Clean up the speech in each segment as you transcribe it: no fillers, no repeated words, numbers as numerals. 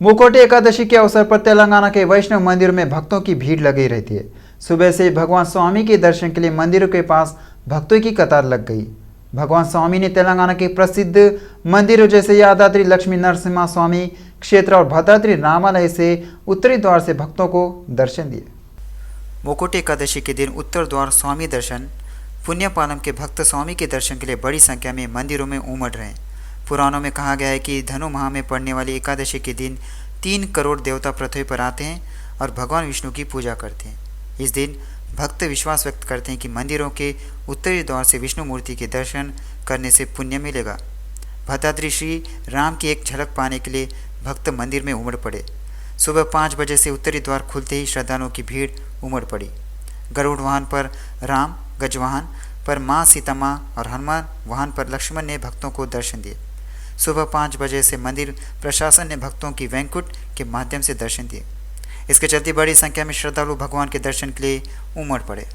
मुकोटी एकादशी के अवसर पर तेलंगाना के वैष्णव मंदिरों में भक्तों की भीड़ लगी रहती है। सुबह से ही भगवान स्वामी के दर्शन के लिए मंदिरों के पास भक्तों की कतार लग गई। भगवान स्वामी ने तेलंगाना के प्रसिद्ध मंदिरों जैसे यादाद्री लक्ष्मी नरसिम्हा स्वामी क्षेत्र और भद्राद्री रामालय से उत्तरी द्वार से भक्तों को दर्शन दिए। मुकोटी एकादशी के दिन उत्तर द्वार स्वामी दर्शन पुण्यपालम के भक्त स्वामी के दर्शन के लिए बड़ी संख्या में मंदिरों में उमड़ रहे हैं। पुराणों में कहा गया है कि धनु माह में पड़ने वाली एकादशी के दिन 3 करोड़ देवता पृथ्वी पर आते हैं और भगवान विष्णु की पूजा करते हैं। इस दिन भक्त विश्वास व्यक्त करते हैं कि मंदिरों के उत्तरी द्वार से विष्णु मूर्ति के दर्शन करने से पुण्य मिलेगा। भद्राद्री श्री राम की एक झलक पाने के लिए भक्त मंदिर में उमड़ पड़े। सुबह 5 बजे से उत्तरी द्वार खुलते ही श्रद्धालुओं की भीड़ उमड़ पड़ी। गरुड़ वाहन पर राम, गजवाहन पर माँ सीता माँ और हनुमान वाहन पर लक्ष्मण ने भक्तों को दर्शन दिए। सुबह 5 बजे से मंदिर प्रशासन ने भक्तों की वैंकुट के माध्यम से दर्शन दिए। इसके चलते बड़ी संख्या में श्रद्धालु भगवान के दर्शन के लिए उमड़ पड़े।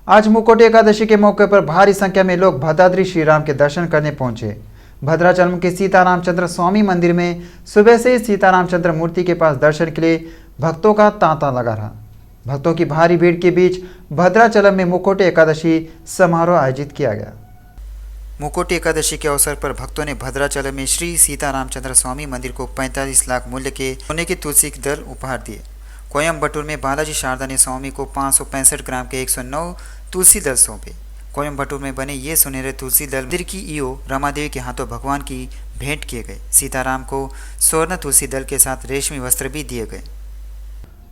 आज मुकोटी एकादशी के मौके पर भारी संख्या में लोग भद्राद्री श्री राम के दर्शन करने पहुंचे। भद्राचलम के सीतारामचंद्र स्वामी मंदिर में सुबह से ही सीतारामचंद्र मूर्ति के पास दर्शन के लिए भक्तों का तांता लगा रहा। भक्तों की भारी भीड़ के बीच भद्राचलम में मुकोटी एकादशी समारोह आयोजित किया गया। मुकोटी एकादशी के अवसर पर भक्तों ने भद्राचलम में श्री सीतारामचंद्र स्वामी मंदिर को 45 लाख मूल्य के सोने के तुलसी के दल उपहार दिए। कोयम्बटूर में बालाजी शारदा ने स्वामी को 565 ग्राम के 109 तुलसी दल सौंपे। कोयम्बटूर में बने ये सुनहरे तुलसी दल मंदिर की ईओ रमादेवी के हाथों भगवान की भेंट किए गए। सीताराम को स्वर्ण तुलसी दल के साथ रेशमी वस्त्र भी दिए गए।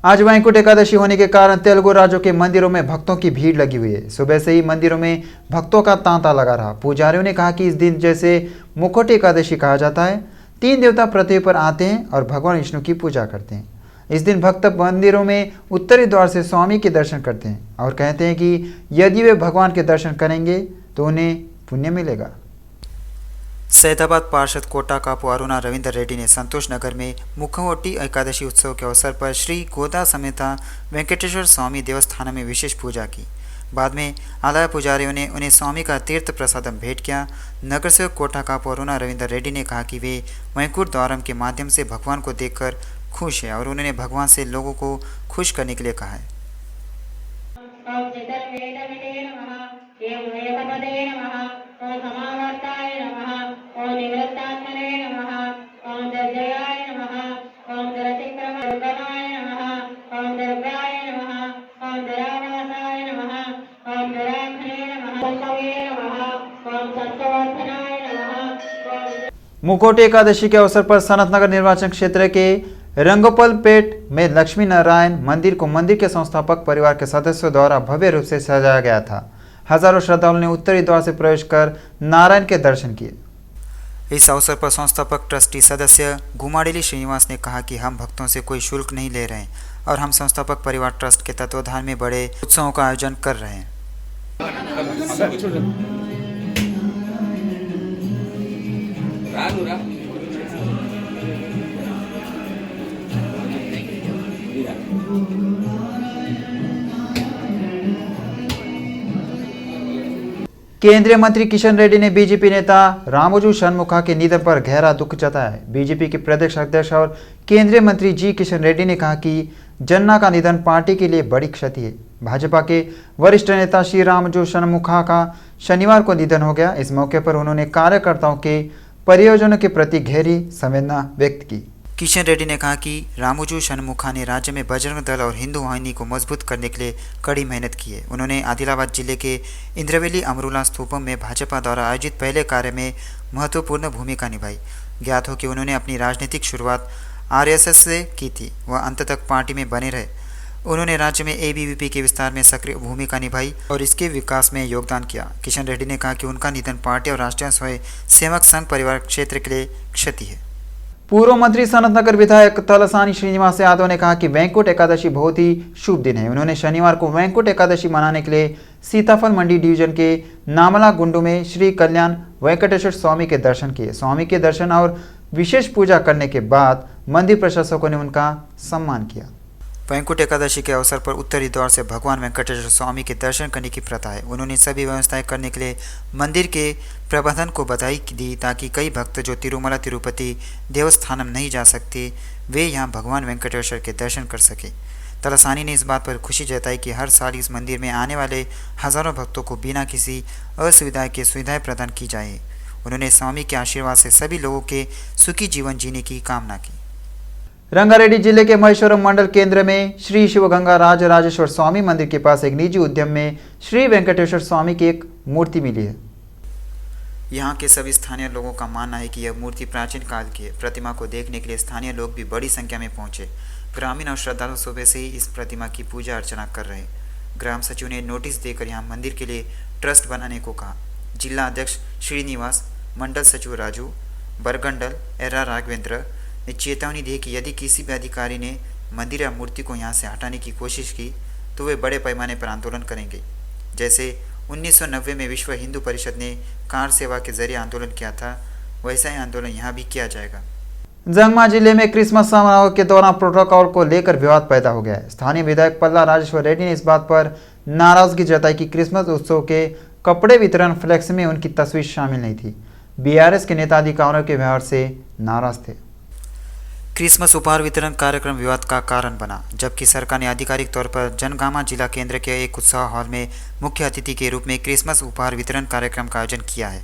आज वैंकुट एकादशी होने के कारण तेलुगु राज्यों के मंदिरों में भक्तों की भीड़ लगी हुई है। सुबह से ही मंदिरों में भक्तों का तांता लगा रहा। पुजारियों ने कहा कि इस दिन जैसे मुकोटी एकादशी कहा जाता है, 3 देवता पृथ्वी पर आते हैं और भगवान विष्णु की पूजा करते हैं। इस दिन भक्त मंदिरों में उत्तरी द्वार से स्वामी के दर्शन करते हैं और कहते हैं कि यदि वे भगवान के दर्शन करेंगे तो उन्हें पुण्य मिलेगा। सैदाबाद पार्षद कोटा कापू अरुणा रविंद्र रेड्डी ने संतोष नगर में मुखवटी एकादशी उत्सव के अवसर पर श्री गोदा समेता वेंकटेश्वर स्वामी देवस्थान में विशेष पूजा की। बाद में आलय पुजारियों ने उन्हें स्वामी का तीर्थ प्रसादम भेंट किया। नगर सेवक कोटा कापू अरुणा रविंद्र रेड्डी ने कहा कि वे वैंकुट द्वारम के माध्यम से भगवान को देखकर खुश है और उन्होंने भगवान से लोगों को खुश करने के लिए कहा है। मुकोटी एकादशी के अवसर पर सनतनगर निर्वाचन क्षेत्र के रंगोपलपेट में लक्ष्मी नारायण मंदिर को मंदिर के संस्थापक परिवार के सदस्यों द्वारा भव्य रूप से सजाया गया था। हजारों श्रद्धालुओं ने उत्तरी द्वार से प्रवेश कर नारायण के दर्शन किए। इस अवसर पर संस्थापक ट्रस्टी सदस्य गुमाडेली श्रीनिवास ने कहा कि हम भक्तों से कोई शुल्क नहीं ले रहे हैं और हम संस्थापक परिवार ट्रस्ट के तत्वाधान में बड़े उत्सवों का आयोजन कर रहे हैं। केंद्रीय मंत्री किशन रेड्डी ने बीजेपी नेता रामोजू शनमुखा के निधन पर गहरा दुख जताया है। बीजेपी के प्रदेश अध्यक्ष और केंद्रीय मंत्री जी किशन रेड्डी ने कहा कि जन्ना का निधन पार्टी के लिए बड़ी क्षति है। भाजपा के वरिष्ठ नेता श्री रामोजू शनमुखा का शनिवार को निधन हो गया। इस मौके पर उन्होंने कार्यकर्ताओं के परियोजनों के प्रति गहरी संवेदना व्यक्त की। किशन रेड्डी ने कहा कि रामोजू शनमुखा ने राज्य में बजरंग दल और हिंदू वाहिनी को मजबूत करने के लिए कड़ी मेहनत की है। उन्होंने आदिलाबाद जिले के इंद्रवेली अमरूला स्तूपम में भाजपा द्वारा आयोजित पहले कार्य में महत्वपूर्ण भूमिका निभाई। ज्ञात हो कि उन्होंने अपनी राजनीतिक शुरुआत आरएसएस से की थी। वह अंत तक पार्टी में बने रहे। उन्होंने राज्य में एबीवीपी के विस्तार में सक्रिय भूमिका निभाई और इसके विकास में योगदान किया। किशन रेड्डी ने कहा कि उनका निधन पार्टी और राष्ट्रीय स्वयं सेवक संघ परिवार क्षेत्र के लिए क्षति है। पूर्व मंत्री सनतनगर विधायक तलसानी श्रीनिवास यादव ने कहा कि वैंकुट एकादशी बहुत ही शुभ दिन है। उन्होंने शनिवार को वैंकुट एकादशी मनाने के लिए सीताफल मंडी डिवीजन के नामला गुंडू में श्री कल्याण वेंकटेश्वर स्वामी के दर्शन किए। स्वामी के दर्शन और विशेष पूजा करने के बाद मंदिर प्रशासकों ने उनका सम्मान किया। वैंकुट एकादशी के अवसर पर उत्तरी द्वार से भगवान वेंकटेश्वर स्वामी के दर्शन करने की प्रथा है। उन्होंने सभी व्यवस्थाएं करने के लिए मंदिर के प्रबंधन को बधाई दी ताकि कई भक्त जो तिरुमला तिरुपति देवस्थानम नहीं जा सकते वे यहाँ भगवान वेंकटेश्वर के दर्शन कर सके। तलासानी ने इस बात पर खुशी जताई कि हर साल इस मंदिर में आने वाले हजारों भक्तों को बिना किसी असुविधा के सुविधाएं प्रदान की जाए। उन्होंने स्वामी के आशीर्वाद से सभी लोगों के सुखी जीवन जीने की कामना की। रंगारेड्डी जिले के महेश्वरम मंडल केंद्र में श्री शिवगंगा राज राजेश्वर स्वामी मंदिर के पास एक निजी उद्यम में श्री वेंकटेश्वर स्वामी की एक मूर्ति मिली है। यहाँ के सभी स्थानीय लोगों का मानना है कि यह मूर्ति प्राचीन काल की है। प्रतिमा को देखने के लिए स्थानीय लोग भी बड़ी संख्या में पहुंचे। ग्रामीण और श्रद्धालु सुबह से ही इस प्रतिमा की पूजा अर्चना कर रहे। ग्राम सचिव ने नोटिस देकर यहाँ मंदिर के लिए ट्रस्ट बनाने को कहा। जिला अध्यक्ष श्रीनिवास, मंडल सचिव राजू बरगंडल, एरा राघवेंद्र ने चेतावनी दी कि यदि किसी भी अधिकारी ने मंदिर या मूर्ति को यहाँ से हटाने की कोशिश की तो वे बड़े पैमाने पर आंदोलन करेंगे। जैसे 1990 में विश्व हिंदू परिषद ने कार सेवा के जरिए आंदोलन किया था, वैसा ही आंदोलन यहाँ भी किया जाएगा। जंगमा जिले में क्रिसमस समारोह के दौरान प्रोटोकॉल को लेकर विवाद पैदा हो गया है। स्थानीय विधायक पल्ला राजेश्वर रेड्डी ने इस बात पर नाराजगी जताई कि क्रिसमस उत्सव के कपड़े वितरण फ्लेक्स में उनकी तस्वीर शामिल नहीं थी। बीआरएस के नेता अधिकारियों के व्यवहार से नाराज थे। क्रिसमस उपहार वितरण कार्यक्रम विवाद का कारण बना, जबकि सरकार ने आधिकारिक तौर पर जनगामा जिला केंद्र के एक उत्सव हॉल में मुख्य अतिथि के रूप में क्रिसमस उपहार वितरण कार्यक्रम का आयोजन किया है।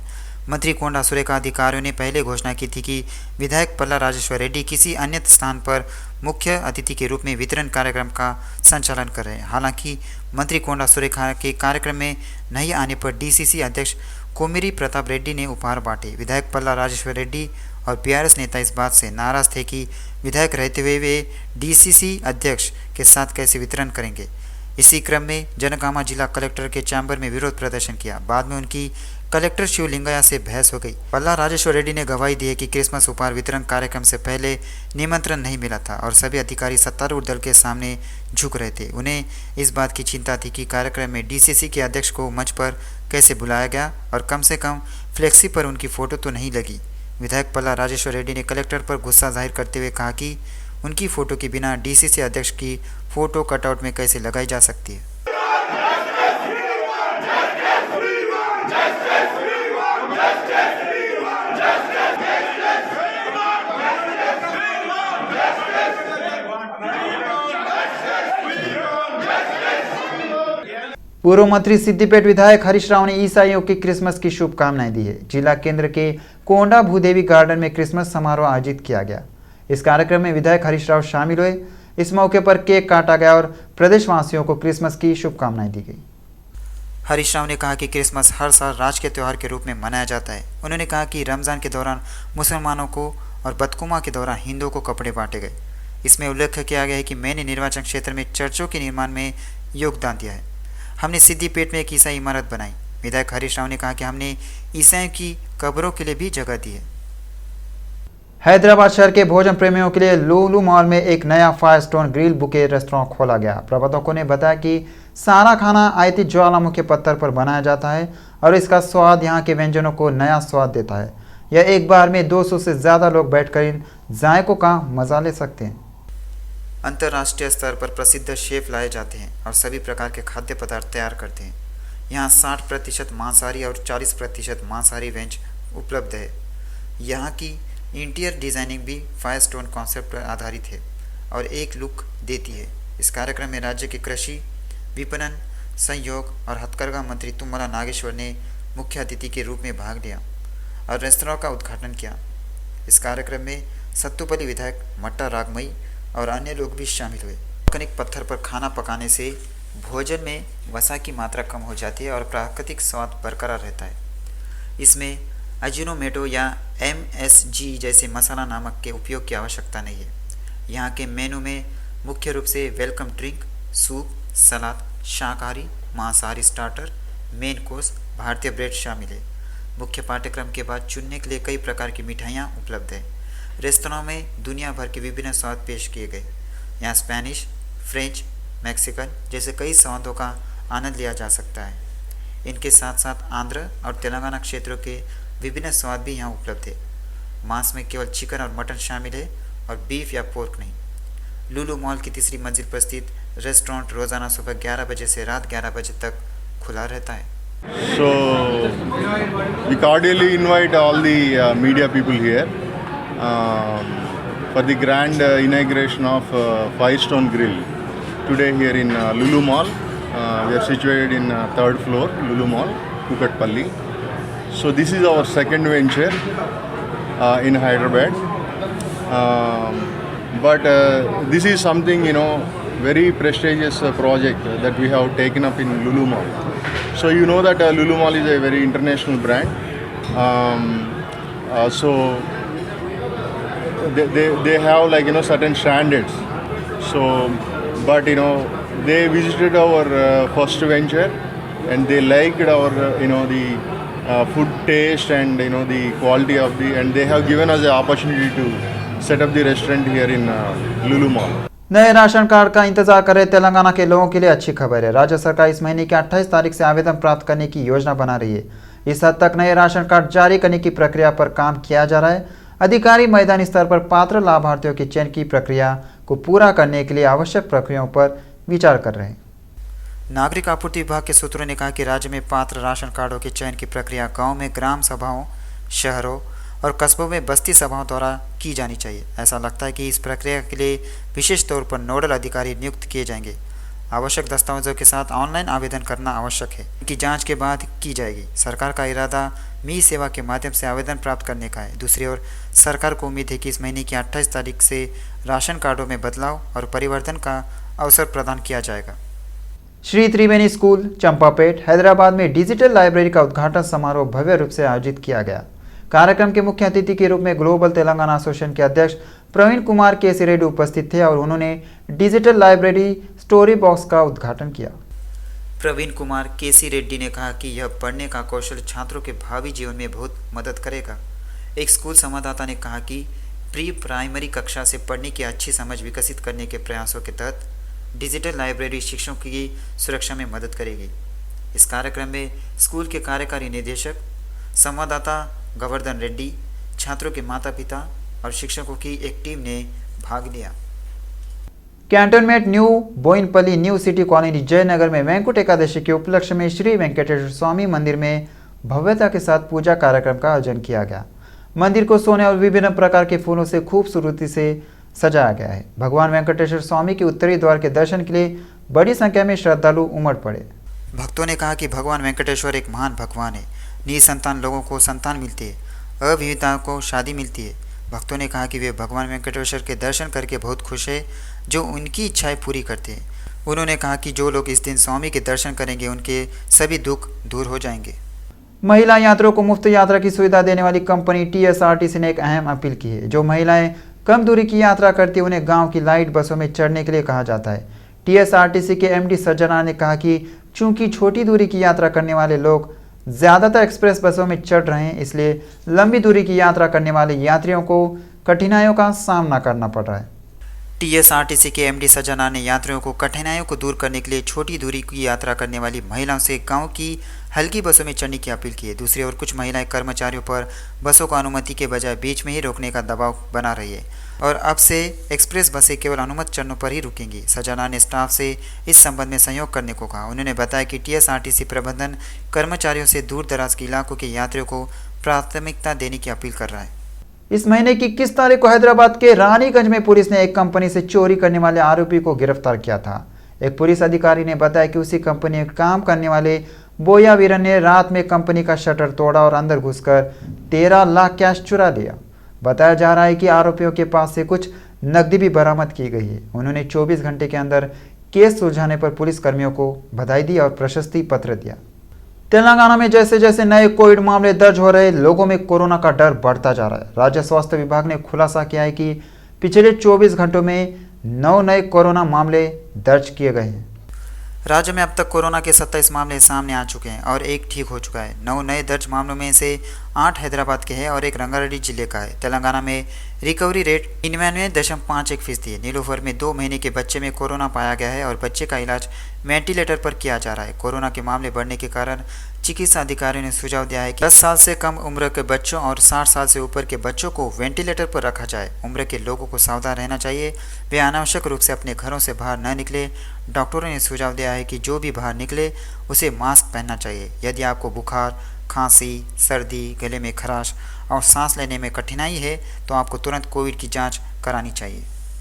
मंत्री कोंडा सुरेखा अधिकारियों ने पहले घोषणा की थी कि विधायक पल्ला राजेश्वर रेड्डी किसी अन्य स्थान पर मुख्य अतिथि के रूप में वितरण कार्यक्रम का संचालन कर रहे हैं। हालांकि मंत्री कोंडा सुरेखा के कार्यक्रम में नहीं आने पर डीसीसी अध्यक्ष कोमिरी प्रताप रेड्डी ने उपहार बांटे। विधायक पल्ला राजेश्वर रेड्डी और बीआरएस नेता इस बात से नाराज थे कि विधायक रहते हुए वे डीसीसी अध्यक्ष के साथ कैसे वितरण करेंगे। इसी क्रम में जनगामा जिला कलेक्टर के चैम्बर में विरोध प्रदर्शन किया। बाद में उनकी कलेक्टर शिवलिंगया से बहस हो गई। पल्ला राजेश्वर रेड्डी ने गवाही दी है कि क्रिसमस उपहार वितरण कार्यक्रम से पहले निमंत्रण नहीं मिला था और सभी अधिकारी सत्तारूढ़ दल के सामने झुक रहे थे। उन्हें इस बात की चिंता थी कि कार्यक्रम में डीसीसी के अध्यक्ष को मंच पर कैसे बुलाया गया और कम से कम फ्लेक्सी पर उनकी फोटो तो नहीं लगी। विधायक पल्ला राजेश्वर रेड्डी ने कलेक्टर पर गुस्सा जाहिर करते हुए कहा कि उनकी फोटो के बिना डीसीसी अध्यक्ष की फोटो कटआउट में कैसे लगाई जा सकती है। पूर्व मंत्री सिद्दीपेट विधायक हरीश राव ने ईसाइयों की क्रिसमस की शुभकामनाएं दी है। जिला केंद्र के कोंडा भूदेवी गार्डन में क्रिसमस समारोह आयोजित किया गया। इस कार्यक्रम में विधायक हरीश राव शामिल हुए। इस मौके पर केक काटा गया और प्रदेशवासियों को क्रिसमस की शुभकामनाएं दी गई। हरीश राव ने कहा कि क्रिसमस हर साल राष्ट्र के त्यौहार के रूप में मनाया जाता है। उन्होंने कहा कि रमज़ान के दौरान मुसलमानों को और बदकुमा के दौरान हिंदुओं को कपड़े बांटे गए। इसमें उल्लेख किया गया है कि मैंने निर्वाचन क्षेत्र में चर्चों के निर्माण में योगदान दिया है। हमने सिद्दीपेट में एक ईसाई इमारत बनाई। विधायक हरीश राव ने कहा कि हमने ईसाइयों की कब्रों के लिए भी जगह दी है। हैदराबाद शहर के भोजन प्रेमियों के लिए लुलु मॉल में एक नया fire stone grill bouquet restaurant खोला गया। प्रबंधकों ने बताया कि सारा खाना आयतित ज्वालामुखी पत्थर पर बनाया जाता है और इसका स्वाद यहाँ के व्यंजनों को नया स्वाद देता है। यह एक बार में 200 से ज़्यादा लोग बैठकर इन जायकों का मजा ले सकते हैं। अंतर्राष्ट्रीय स्तर पर प्रसिद्ध शेफ लाए जाते हैं और सभी प्रकार के खाद्य पदार्थ तैयार करते हैं। यहाँ 60% मांसाहारी और 40% मांसाहारी व्यंजन उपलब्ध है। यहाँ की इंटीरियर डिज़ाइनिंग भी फायर स्टोन कॉन्सेप्ट पर आधारित है और एक लुक देती है। इस कार्यक्रम में राज्य के कृषि, विपणन, सहयोग और हथकरघा मंत्री तुम्मला नागेश्वर ने मुख्य अतिथि के रूप में भाग लिया और रेस्तरां का उद्घाटन किया। इस कार्यक्रम में सत्तुपल्ली विधायक मट्टा रागमई और अन्य लोग भी शामिल हुए। वोल्केनिक पत्थर पर खाना पकाने से भोजन में वसा की मात्रा कम हो जाती है और प्राकृतिक स्वाद बरकरार रहता है। इसमें अजिनोमोटो या MSG जैसे मसाला नमक के उपयोग की आवश्यकता नहीं है। यहाँ के मेनू में मुख्य रूप से वेलकम ड्रिंक, सूप, सलाद, शाकाहारी, मांसाहारी स्टार्टर, मेन कोर्स, भारतीय ब्रेड शामिल है। मुख्य पाठ्यक्रम के बाद चुनने के लिए कई प्रकार की मिठाइयाँ उपलब्ध है। रेस्तरां में दुनिया भर के विभिन्न स्वाद पेश किए गए। यहाँ स्पेनिश, फ्रेंच, मैक्सिकन जैसे कई स्वादों का आनंद लिया जा सकता है। इनके साथ साथ आंध्र और तेलंगाना क्षेत्रों के विभिन्न स्वाद भी यहाँ उपलब्ध है। मांस में केवल चिकन और मटन शामिल है और बीफ या पोर्क नहीं। लुलु मॉल की तीसरी मंजिल पर स्थित रेस्टोरेंट रोजाना सुबह 11 बजे से रात 11 बजे तक खुला रहता है। So we cordially invite all the media people here. for the grand inauguration of Firestone Grill today here in Lulu Mall. We are situated in third floor, Lulu Mall, Kukatpalli. So this is our second venture in Hyderabad. But this is something, very prestigious project that we have taken up in Lulu Mall. So you know that Lulu Mall is a very international brand. So they have certain standards. So, but they visited our first venture and they liked our the food taste and the quality of and they have given us the opportunity to set up the restaurant here in Lulu Mall. नए ration card का इंतजार कर रहे तेलंगाना के लोगों के लिए अच्छी खबर है। राज्य सरकार इस महीने की 28 तारीख से आवेदन प्राप्त करने की योजना बना रही है। इस हद तक नए राशन कार्ड जारी करने की प्रक्रिया पर काम किया जा रहा है। अधिकारी मैदानी स्तर पर पात्र लाभार्थियों के चयन की प्रक्रिया को पूरा करने के लिए आवश्यक प्रक्रियाओं पर विचार कर रहे हैं। नागरिक आपूर्ति विभाग के सूत्रों ने कहा कि राज्य में पात्र राशन कार्डों के चयन की प्रक्रिया गांव में ग्राम सभाओं, शहरों और कस्बों में बस्ती सभाओं द्वारा की जानी चाहिए। ऐसा लगता है कि इस प्रक्रिया के लिए विशेष तौर पर नोडल अधिकारी नियुक्त किए जाएंगे। आवश्यक दस्तावेजों के साथ ऑनलाइन आवेदन करना आवश्यक है, इनकी जांच के बाद की जाएगी। सरकार का इरादा मी सेवा के माध्यम से आवेदन प्राप्त करने का है। दूसरी ओर सरकार को उम्मीद है कि इस महीने की 28 तारीख से राशन कार्डों में बदलाव और परिवर्तन का अवसर प्रदान किया जाएगा। श्री त्रिवेणी स्कूल चंपापेट हैदराबाद में डिजिटल लाइब्रेरी का उद्घाटन समारोह भव्य रूप से आयोजित किया गया। कार्यक्रम के मुख्य अतिथि के रूप में ग्लोबल तेलंगाना एसोसिएशन के अध्यक्ष प्रवीण कुमार केसी रेड्डी उपस्थित थे और उन्होंने डिजिटल लाइब्रेरी स्टोरी बॉक्स का उद्घाटन किया। प्रवीण कुमार केसी रेड्डी ने कहा कि यह पढ़ने का कौशल छात्रों के भावी जीवन में बहुत मदद करेगा। एक स्कूल संवाददाता ने कहा कि प्री प्राइमरी कक्षा से पढ़ने की अच्छी समझ विकसित करने के प्रयासों के तहत डिजिटल लाइब्रेरी शिक्षकों की सुरक्षा में मदद करेगी। इस कार्यक्रम में स्कूल के कार्यकारी निदेशक, संवाददाता गोवर्धन रेड्डी, छात्रों के माता पिता और शिक्षकों की एक टीम ने भाग लिया। Cantonment new Boinpally new city colony Jayanagar में वैंकुट एकादशी के उपलक्ष्य में श्री वेंकटेश्वर स्वामी मंदिर में भव्यता के साथ पूजा कार्यक्रम का आयोजन किया गया। मंदिर को सोने और विभिन्न प्रकार के फूलों से खूबसूरती से सजाया गया है। भगवान वेंकटेश्वर स्वामी के उत्तरी द्वार के दर्शन के लिए बड़ी संख्या में श्रद्धालु उमड़ पड़े। भक्तों ने कहा कि भगवान वेंकटेश्वर एक महान भगवान है। निसंतान लोगों को संतान मिलती है, अविवाहिताओं को शादी मिलती है। भक्तों ने कहा कि वे भगवान वेंकटेश्वर के दर्शन करके बहुत खुश है, जो उनकी इच्छाएं पूरी करते हैं। उन्होंने कहा कि जो लोग इस दिन स्वामी के दर्शन करेंगे उनके सभी दुख दूर हो जाएंगे। महिला यात्रियों को मुफ्त यात्रा की सुविधा देने वाली कंपनी टीएसआरटीसी ने एक अहम अपील की है। जो महिलाएं कम दूरी की यात्रा करती है उन्हें गांव की लाइट बसों में चढ़ने के लिए कहा जाता है। टीएसआरटीसी के एमडी सज्जना ने कहा कि चूंकि छोटी दूरी की यात्रा करने वाले लोग ज़्यादातर एक्सप्रेस बसों में चढ़ रहे हैं, इसलिए लंबी दूरी की यात्रा करने वाले यात्रियों को कठिनाइयों का सामना करना पड़ रहा है। टीएसआरटीसी के एमडी सज्जना ने यात्रियों को कठिनाइयों को दूर करने के लिए छोटी दूरी की यात्रा करने वाली महिलाओं से गांव की हल्की बसों में चढ़ने की अपील की है। दूसरी ओर कुछ महिलाएं कर्मचारियों पर बसों को अनुमति के बजाय बीच में ही रोकने का दबाव बना रही है और अब से एक्सप्रेस बसें केवल अनुमत चरणों पर ही रुकेंगी। सज्जना ने स्टाफ से इस संबंध में सहयोग करने को कहा। उन्होंने बताया कि टीएसआरटीसी प्रबंधन कर्मचारियों से दूर दराज के इलाकों के यात्रियों को प्राथमिकता देने की अपील कर रहा है। इस महीने की 21 तारीख को हैदराबाद के रानीगंज में पुलिस ने एक कंपनी से चोरी करने वाले आरोपी को गिरफ्तार किया था। एक पुलिस अधिकारी ने बताया कि उसी कंपनी में काम करने वाले बोया वीरन ने रात में कंपनी का शटर तोड़ा और अंदर घुसकर 13 लाख कैश चुरा लिया। बताया जा रहा है कि आरोपियों के पास से कुछ नकदी भी बरामद की गई है। उन्होंने 24 घंटे के अंदर केस सुलझाने पर पुलिस कर्मियों को बधाई दी और प्रशस्ति पत्र दिया। तेलंगाना में जैसे जैसे नए कोविड मामले दर्ज हो रहे, लोगों में कोरोना का डर बढ़ता जा रहा है। राज्य स्वास्थ्य विभाग ने खुलासा किया है कि पिछले 24 घंटों में 9 नए कोरोना मामले दर्ज किए गए हैं। राज्य में अब तक कोरोना के 27 मामले सामने आ चुके हैं और एक ठीक हो चुका है। 9 नए दर्ज मामलों में से 8 हैदराबाद के हैं और एक रंगारेड्डी जिले का है। तेलंगाना में रिकवरी रेट 99.51% है। नीलोफर में 2 महीने के बच्चे में कोरोना पाया गया है और बच्चे का इलाज वेंटिलेटर पर किया जा रहा है। कोरोना के मामले बढ़ने के कारण चिकित्सा अधिकारियों ने सुझाव दिया है कि 10 साल से कम उम्र के बच्चों और 60 साल से ऊपर के बच्चों को वेंटिलेटर पर रखा जाए। उम्र के लोगों को सावधान रहना चाहिए, वे अनावश्यक रूप से अपने घरों से बाहर न निकले। डॉक्टरों ने सुझाव दिया है कि जो भी बाहर निकले उसे मास्क पहनना चाहिए। यदि आपको बुखार, खांसी, सर्दी, गले में खराश और सांस लेने में कठिनाई है तो आपको तुरंत कोविड की जांच करानी चाहिए।